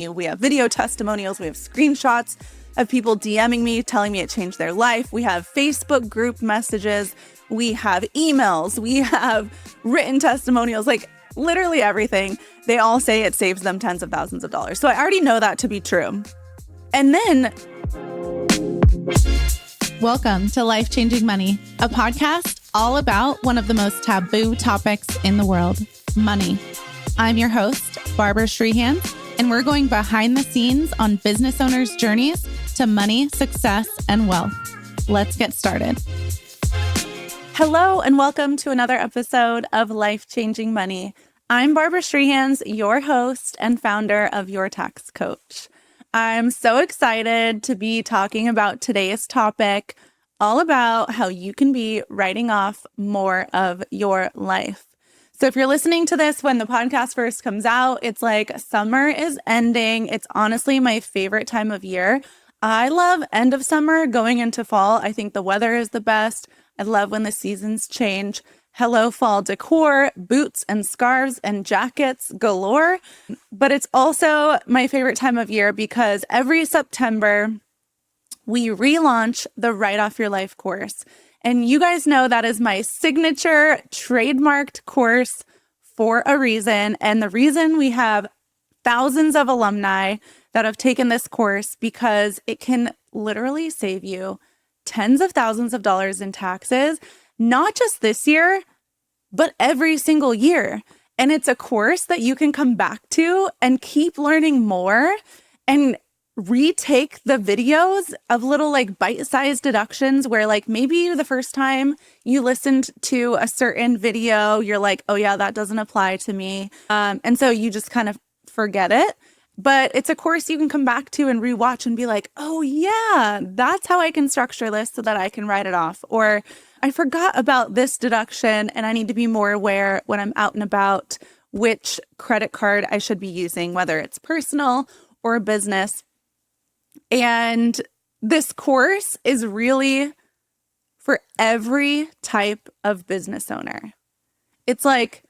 We have video testimonials. We have screenshots of people DMing me, telling me it changed their life. We have Facebook group messages. We have emails. We have written testimonials, like literally everything. They all say it saves them tens of thousands of dollars. So I already know that to be true. And then... Welcome to Life Changing Money, a podcast all about one of the most taboo topics in the world, money. I'm your host, Barbara Strehans, and we're going behind the scenes on business owners' journeys to money, success, and wealth. Let's get started. Hello, and welcome to another episode of Life Changing Money. I'm Barbara Strehans, your host and founder of Your Tax Coach. I'm so excited to be talking about today's topic, all about how you can be writing off more of your life. So if you're listening to this when the podcast first comes out, it's like summer is ending. It's honestly my favorite time of year. I love end of summer going into fall. I think the weather is the best. I love when the seasons change. Hello, fall decor, boots and scarves and jackets galore. But it's also my favorite time of year because every September, we relaunch the Write Off Your Life course. And you guys know that is my signature trademarked course for a reason. And the reason we have thousands of alumni that have taken this course because it can literally save you tens of thousands of dollars in taxes, not just this year, but every single year. And it's a course that you can come back to and keep learning more and retake the videos of little like bite-sized deductions where like maybe the first time you listened to a certain video, you're like, oh yeah, that doesn't apply to me. And so you just kind of forget it. But it's a course you can come back to and rewatch and be like, oh yeah, that's how I can structure this so that I can write it off. Or I forgot about this deduction and I need to be more aware when I'm out and about which credit card I should be using, whether it's personal or business. And this course is really for every type of business owner. It's like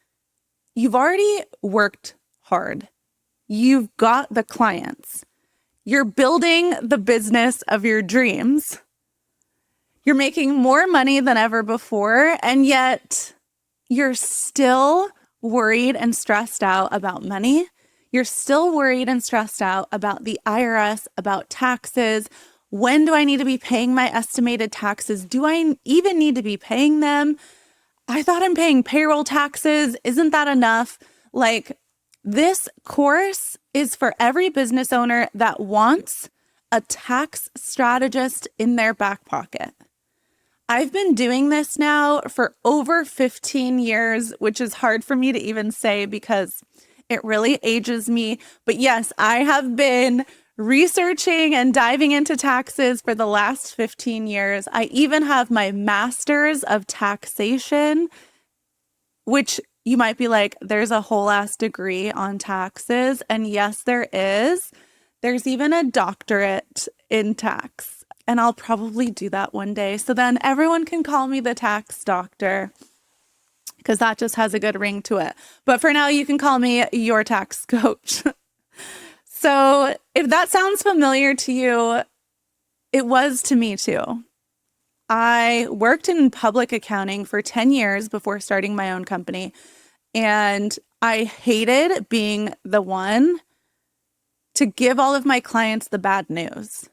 you've already worked hard. You've got the clients. You're building the business of your dreams. You're making more money than ever before, and yet you're still worried and stressed out about money. You're still worried and stressed out about the IRS, about taxes. When do I need to be paying my estimated taxes? Do I even need to be paying them? I thought I'm paying payroll taxes. Isn't that enough? Like, this course is for every business owner that wants a tax strategist in their back pocket. I've been doing this now for over 15 years, which is hard for me to even say because it really ages me. But yes, I have been researching and diving into taxes for the last 15 years. I even have my master's of taxation, which you might be like, there's a whole ass degree on taxes. And yes, there is. There's even a doctorate in tax. And I'll probably do that one day. So then everyone can call me the tax doctor, because that just has a good ring to it. But for now, you can call me your tax coach. So if that sounds familiar to you, it was to me too. I worked in public accounting for 10 years before starting my own company. And I hated being the one to give all of my clients the bad news.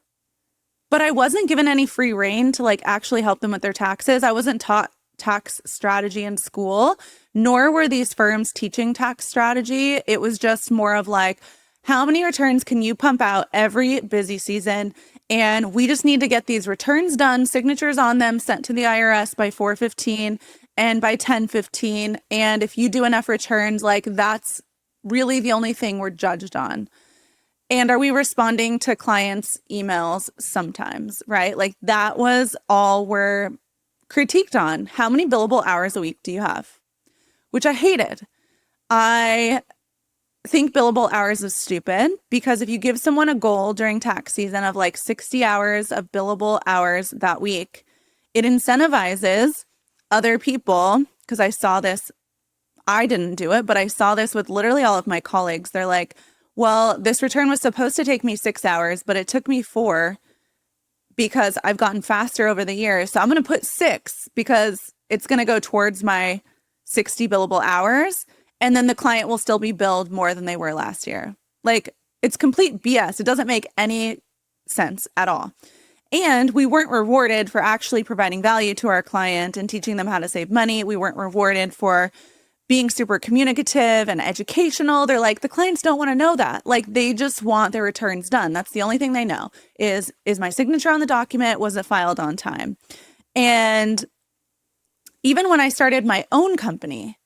But I wasn't given any free rein to like actually help them with their taxes. I wasn't taught tax strategy in school, nor were these firms teaching tax strategy. It was just more of like, how many returns can you pump out every busy season? And we just need to get these returns done, signatures on them, sent to the IRS by 4/15 and by 10/15. And if you do enough returns, like that's really the only thing we're judged on. And are we responding to clients' emails sometimes, right? Like that was all we're critiqued on. How many billable hours a week do you have? Which I hated. I think billable hours is stupid because if you give someone a goal during tax season of like 60 hours of billable hours that week, it incentivizes other people, because I saw this, I didn't do it, but I saw this with literally all of my colleagues. They're like, well, this return was supposed to take me 6 hours, but it took me 4 because I've gotten faster over the years. So I'm going to put 6 because it's going to go towards my 60 billable hours. And then the client will still be billed more than they were last year. Like, it's complete BS. It doesn't make any sense at all. And we weren't rewarded for actually providing value to our client and teaching them how to save money. We weren't rewarded for being super communicative and educational. They're like, the clients don't want to know that. Like, they just want their returns done. That's the only thing they know is my signature on the document? Was it filed on time? And even when I started my own company,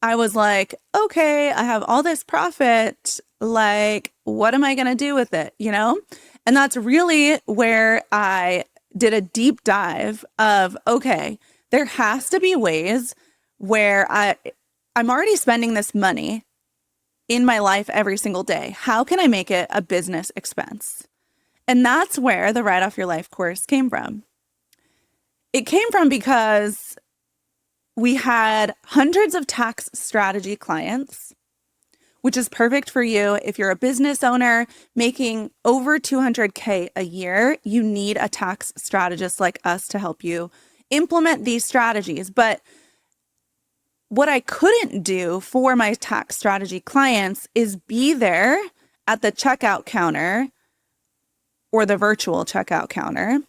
I was like, okay, I have all this profit. Like, what am I going to do with it? You know? And that's really where I did a deep dive of, okay, there has to be ways where I'm already spending this money in my life every single day. How can I make it a business expense? And that's where the Write Off Your Life course came from. It came from because we had hundreds of tax strategy clients, which is perfect for you. If you're a business owner making over $200K a year, you need a tax strategist like us to help you implement these strategies. But what I couldn't do for my tax strategy clients is be there at the checkout counter or the virtual checkout counter.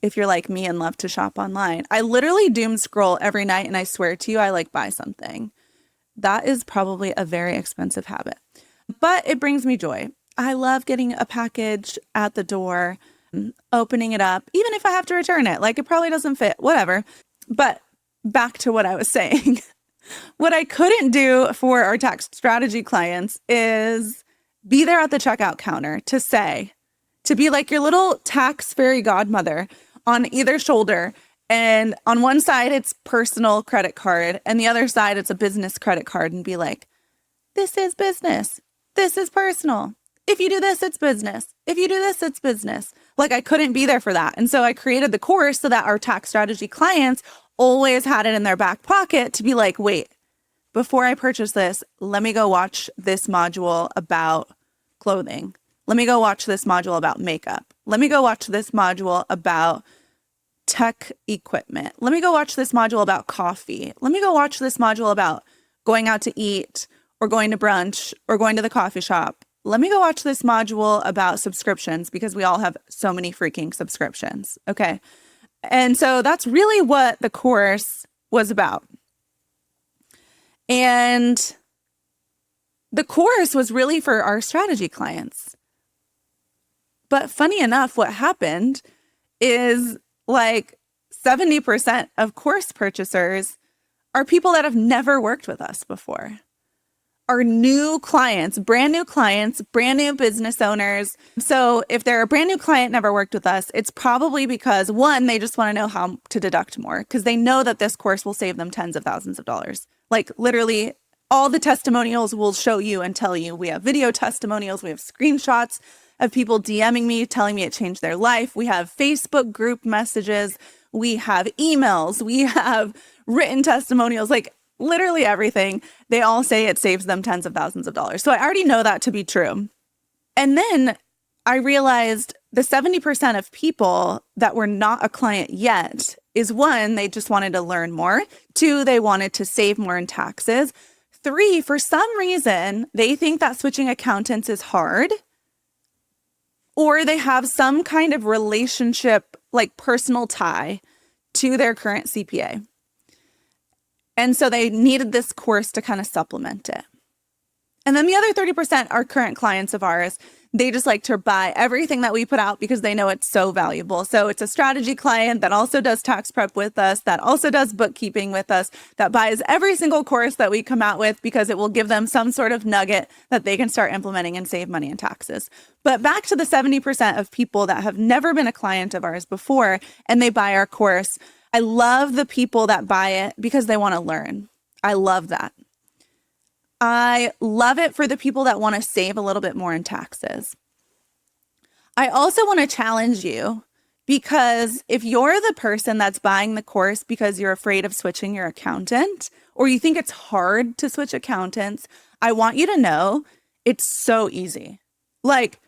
If you're like me and love to shop online, I literally doom scroll every night, and I swear to you, I buy something. That is probably a very expensive habit, but it brings me joy. I love getting a package at the door, opening it up, even if I have to return it. Like, it probably doesn't fit, whatever. But back to what I was saying. What I couldn't do for our tax strategy clients is be there at the checkout counter to be like your little tax fairy godmother on either shoulder. And on one side, it's personal credit card. And the other side, it's a business credit card, and be like, this is business. This is personal. If you do this, it's business. If you do this, it's business. Like, I couldn't be there for that. And so I created the course so that our tax strategy clients always had it in their back pocket to be like, wait, before I purchase this, let me go watch this module about clothing. Let me go watch this module about makeup. Let me go watch this module about tech equipment. Let me go watch this module about coffee. Let me go watch this module about going out to eat or going to brunch or going to the coffee shop. Let me go watch this module about subscriptions, because we all have so many freaking subscriptions. Okay. And so that's really what the course was about. And the course was really for our strategy clients. But funny enough, what happened is 70% of course purchasers are people that have never worked with us before. Are new clients, brand new business owners. So if they're a brand new client, never worked with us, it's probably because, one, they just want to know how to deduct more, because they know that this course will save them tens of thousands of dollars. Like, literally all the testimonials will show you and tell you. We have video testimonials. We have screenshots of people DMing me, telling me it changed their life. We have Facebook group messages. We have emails. We have written testimonials, like literally everything. They all say it saves them tens of thousands of dollars. So I already know that to be true. And then I realized the 70% of people that were not a client yet is, one, they just wanted to learn more. Two, they wanted to save more in taxes. Three, for some reason, they think that switching accountants is hard, or they have some kind of relationship, like personal tie to their current CPA. And so they needed this course to kind of supplement it. And then the other 30% are current clients of ours. They just like to buy everything that we put out because they know it's so valuable. So it's a strategy client that also does tax prep with us, that also does bookkeeping with us, that buys every single course that we come out with because it will give them some sort of nugget that they can start implementing and save money in taxes. But back to the 70% of people that have never been a client of ours before and they buy our course. I love the people that buy it because they want to learn. I love that. I love it for the people that want to save a little bit more in taxes. I also want to challenge you, because if you're the person that's buying the course because you're afraid of switching your accountant, or you think it's hard to switch accountants, I want you to know It's so easy. Like,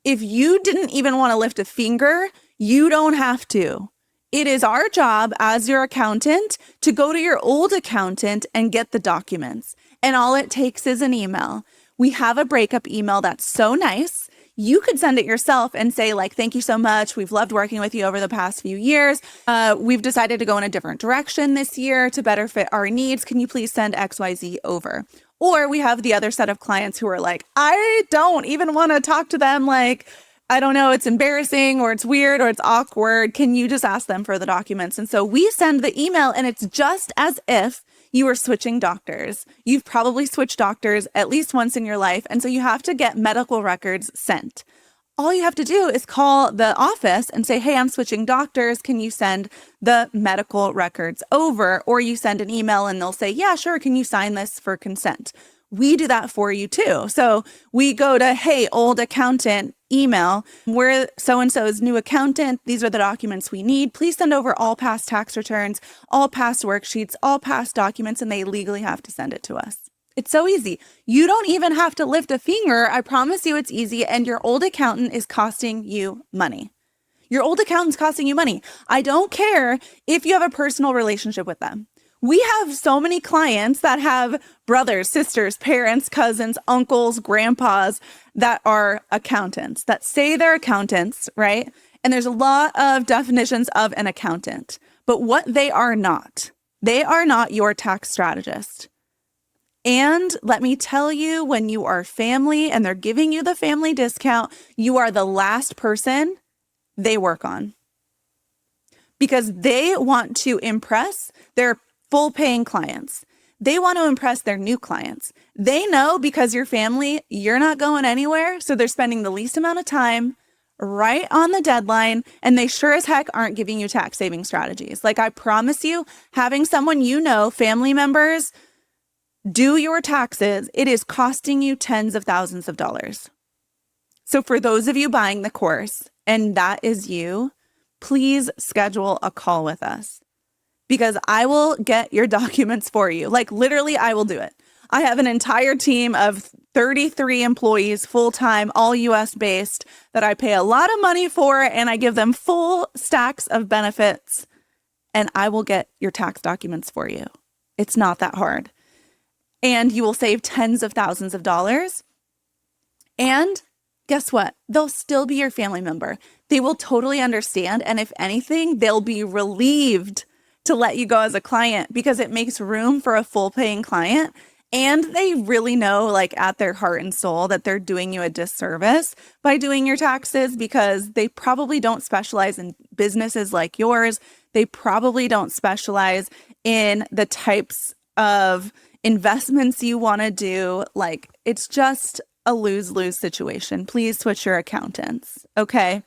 if you didn't even want to lift a finger, you don't have to. It is our job as your accountant to go to your old accountant and get the documents. And all it takes is an email. We have a breakup email that's so nice. You could send it yourself and say, like, thank you so much. We've loved working with you over the past few years. We've decided to go in a different direction this year to better fit our needs. Can you please send XYZ over? Or we have the other set of clients who are like, I don't even want to talk to them. Like, I don't know, it's embarrassing or it's weird or it's awkward. Can you just ask them for the documents? And so we send the email, and it's just as if you were switching doctors. You've probably switched doctors at least once in your life. And so you have to get medical records sent. All you have to do is call the office and say, hey, I'm switching doctors. Can you send the medical records over? Or you send an email and they'll say, yeah, sure. Can you sign this for consent? We do that for you too. So we go to, hey, old accountant, email, we're so-and-so's new accountant. These are the documents we need. Please send over all past tax returns, all past worksheets, all past documents, and they legally have to send it to us. It's so easy. You don't even have to lift a finger. I promise you it's easy. And your old accountant is costing you money. Your old accountant's costing you money. I don't care if you have a personal relationship with them. We have so many clients that have brothers, sisters, parents, cousins, uncles, grandpas that are accountants, that say they're accountants, right? And there's a lot of definitions of an accountant, but what they are not your tax strategist. And let me tell you, when you are family and they're giving you the family discount, you are the last person they work on because they want to impress their full paying clients. They want to impress their new clients. They know because you're family, you're not going anywhere. So they're spending the least amount of time right on the deadline. And they sure as heck aren't giving you tax saving strategies. Like, I promise you, having someone, family members, do your taxes, it is costing you tens of thousands of dollars. So for those of you buying the course, and that is you, please schedule a call with us. Because I will get your documents for you. Like, literally, I will do it. I have an entire team of 33 employees, full-time, all US based, that I pay a lot of money for, and I give them full stacks of benefits, and I will get your tax documents for you. It's not that hard. And you will save tens of thousands of dollars. And guess what? They'll still be your family member. They will totally understand. And if anything, they'll be relieved to let you go as a client because it makes room for a full paying client. And they really know, like, at their heart and soul that they're doing you a disservice by doing your taxes because they probably don't specialize in businesses like yours. They probably don't specialize in the types of investments you want to do. Like, it's just a lose-lose situation. Please switch your accountants. Okay.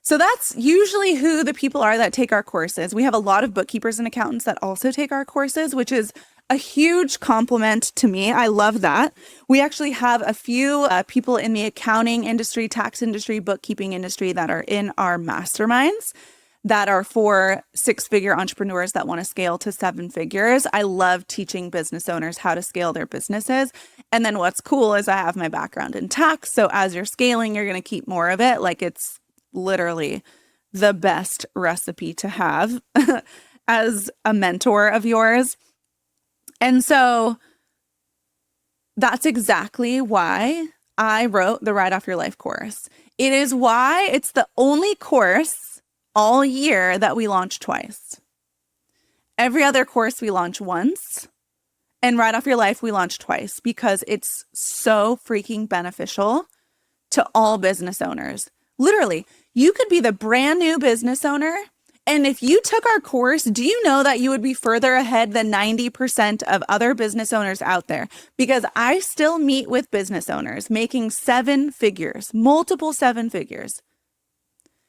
So that's usually who the people are that take our courses. We have a lot of bookkeepers and accountants that also take our courses, which is a huge compliment to me. I love that. We actually have a few people in the accounting industry, tax industry, bookkeeping industry that are in our masterminds that are for six-figure entrepreneurs that want to scale to seven figures. I love teaching business owners how to scale their businesses. And then what's cool is I have my background in tax. So as you're scaling, you're going to keep more of it. Like, it's literally the best recipe to have as a mentor of yours. And so that's exactly why I wrote the Write Off Your Life course. It is why it's the only course all year that we launch twice. Every other course we launch once, and Write Off Your Life we launch twice because it's so freaking beneficial to all business owners. Literally, you could be the brand new business owner, and if you took our course, do you know that you would be further ahead than 90% of other business owners out there? Because I still meet with business owners making seven figures, multiple seven figures,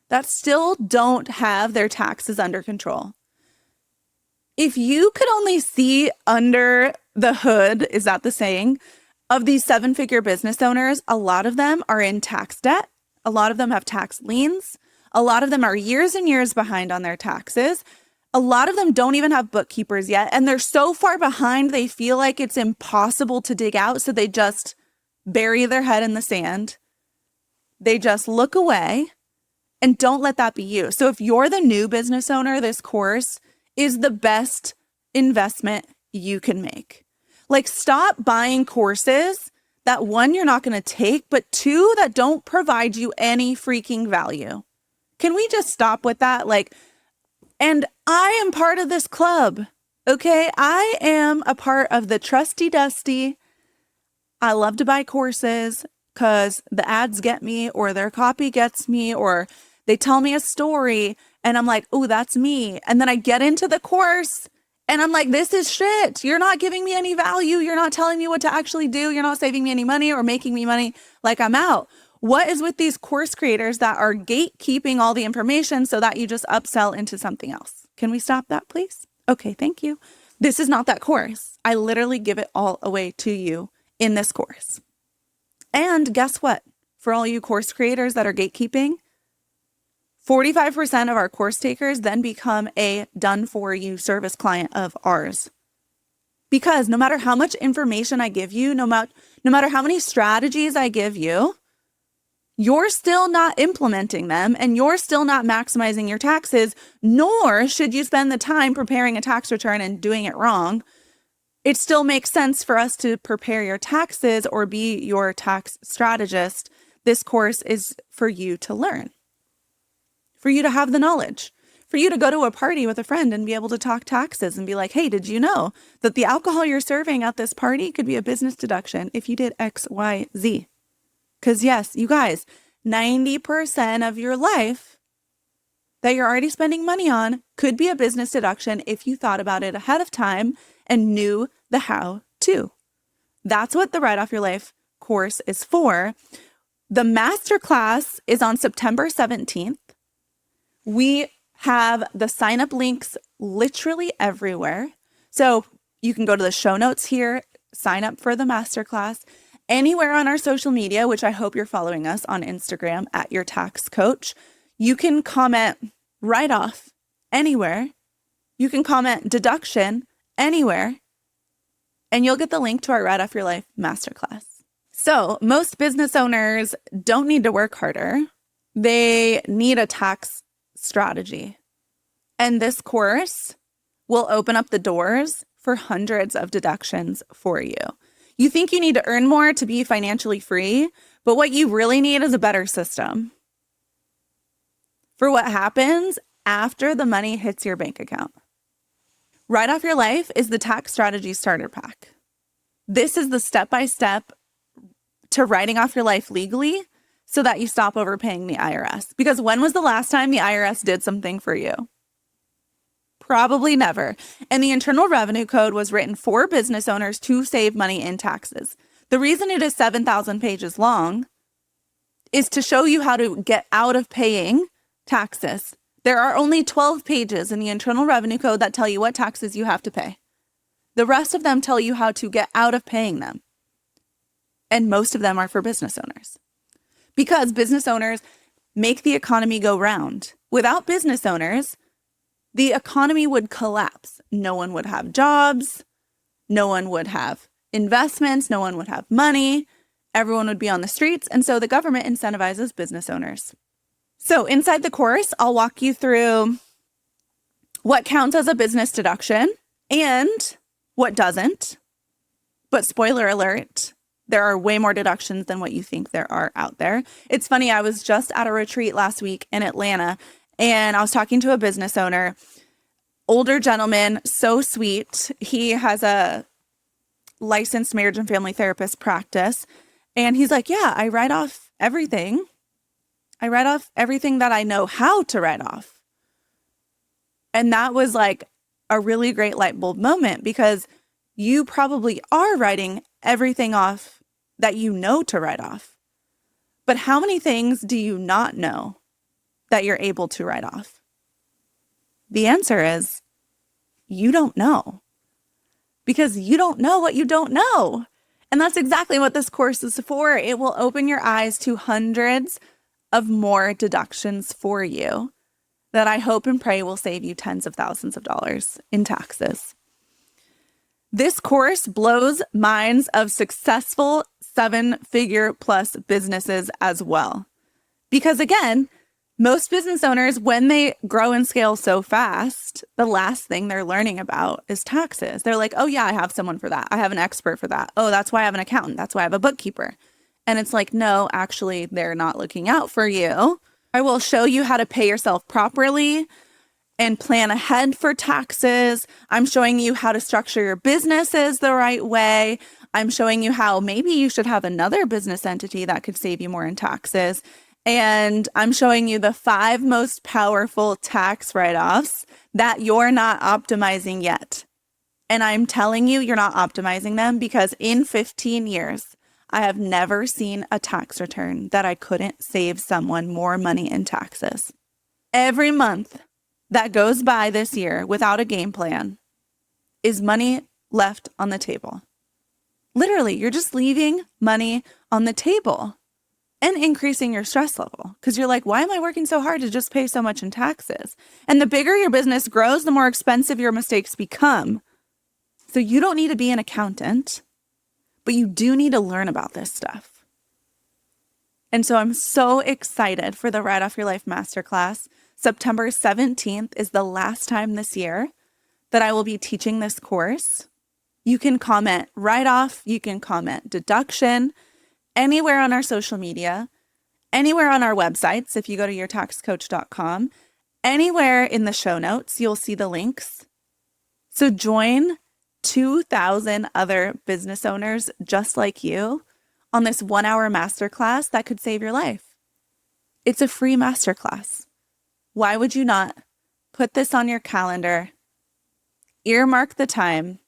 that still don't have their taxes under control. If you could only see under the hood, is that the saying, of these seven-figure business owners, a lot of them are in tax debt. A lot of them have tax liens. A lot of them are years and years behind on their taxes. A lot of them don't even have bookkeepers yet. And they're so far behind, they feel like it's impossible to dig out. So they just bury their head in the sand. They just look away, and don't let that be you. So if you're the new business owner, this course is the best investment you can make. Like, stop buying courses that, one, you're not going to take, but two, that don't provide you any freaking value. Can we just stop with that? Like, and I am part of this club, okay? I am a part of the trusty dusty. I love to buy courses because the ads get me, or their copy gets me, or they tell me a story and I'm like, oh, that's me. And then I get into the course and I'm like, this is shit. You're not giving me any value. You're not telling me what to actually do. You're not saving me any money or making me money. Like, I'm out. What is with these course creators that are gatekeeping all the information so that you just upsell into something else? Can we stop that, please? Okay, thank you. This is not that course. I literally give it all away to you in this course. And guess what? For all you course creators that are gatekeeping, 45% of our course takers then become a done-for-you service client of ours. Because no matter how much information I give you, no matter how many strategies I give you, you're still not implementing them and you're still not maximizing your taxes, nor should you spend the time preparing a tax return and doing it wrong. It still makes sense for us to prepare your taxes or be your tax strategist. This course is for you to learn, for you to have the knowledge, for you to go to a party with a friend and be able to talk taxes and be like, hey, did you know that the alcohol you're serving at this party could be a business deduction if you did X, Y, Z? Because yes, you guys, 90% of your life that you're already spending money on could be a business deduction if you thought about it ahead of time and knew the how to. That's what the Write Off Your Life course is for. The masterclass is on September 17th. We have the sign-up links literally everywhere. So you can go to the show notes here, sign up for the masterclass. Anywhere on our social media, which I hope you're following us on Instagram at Your Tax Coach, you can comment write off anywhere. You can comment deduction anywhere, and you'll get the link to our Write Off Your Life masterclass. So most business owners don't need to work harder. They need a tax strategy. And this course will open up the doors for hundreds of deductions for you. You think you need to earn more to be financially free, but what you really need is a better system for what happens after the money hits your bank account. Write Off Your Life is the tax strategy starter pack. This is the step-by-step to writing off your life legally so that you stop overpaying the IRS. Because when was the last time the IRS did something for you? Probably never. And the Internal Revenue Code was written for business owners to save money in taxes. The reason it is 7,000 pages long is to show you how to get out of paying taxes. There are only 12 pages in the Internal Revenue Code that tell you what taxes you have to pay. The rest of them tell you how to get out of paying them. And most of them are for business owners. Because business owners make the economy go round. Without business owners, the economy would collapse. No one would have jobs. No one would have investments. No one would have money. Everyone would be on the streets. And so the government incentivizes business owners. So inside the course, I'll walk you through what counts as a business deduction and what doesn't. But spoiler alert, there are way more deductions than what you think there are out there. It's funny, I was just at a retreat last week in Atlanta, and I was talking to a business owner, older gentleman, so sweet. He has a licensed marriage and family therapist practice. And he's like, yeah, I write off everything. I write off everything that I know how to write off. And that was like a really great light bulb moment, because you probably are writing everything off that you know to write off. But how many things do you not know that you're able to write off? The answer is you don't know, because you don't know what you don't know. And that's exactly what this course is for. It will open your eyes to hundreds of more deductions for you that I hope and pray will save you tens of thousands of dollars in taxes. This course blows minds of successful 7-figure plus businesses as well. Because again, most business owners, when they grow and scale so fast, the last thing they're learning about is taxes. They're like, oh yeah, I have someone for that. I have an expert for that. Oh, that's why I have an accountant. That's why I have a bookkeeper. And it's like, no, actually, they're not looking out for you. I will show you how to pay yourself properly and plan ahead for taxes. I'm showing you how to structure your businesses the right way. I'm showing you how maybe you should have another business entity that could save you more in taxes. And I'm showing you the 5 most powerful tax write-offs that you're not optimizing yet. And I'm telling you, you're not optimizing them because in 15 years, I have never seen a tax return that I couldn't save someone more money in taxes. Every month that goes by this year without a game plan is money left on the table. Literally, you're just leaving money on the table and increasing your stress level because you're like, why am I working so hard to just pay so much in taxes? And the bigger your business grows, the more expensive your mistakes become. So you don't need to be an accountant, but you do need to learn about this stuff. And so I'm so excited for the Write Off Your Life Masterclass. September 17th is the last time this year that I will be teaching this course. You can comment write-off, you can comment deduction, anywhere on our social media, anywhere on our websites. If you go to yourtaxcoach.com, anywhere in the show notes, you'll see the links. So join 2,000 other business owners just like you on this 1-hour masterclass that could save your life. It's a free masterclass. Why would you not put this on your calendar, earmark the time,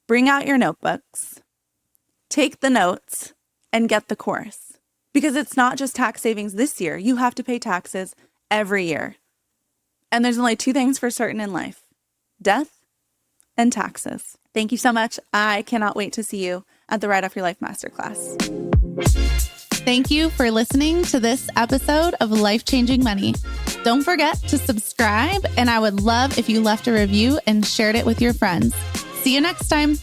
bring out your notebooks, take the notes, and get the course? Because it's not just tax savings this year. You have to pay taxes every year. And there's only 2 things for certain in life: death and taxes. Thank you so much. I cannot wait to see you at the Write Off Your Life Masterclass. Thank you for listening to this episode of Life Changing Money. Don't forget to subscribe, and I would love if you left a review and shared it with your friends. See you next time.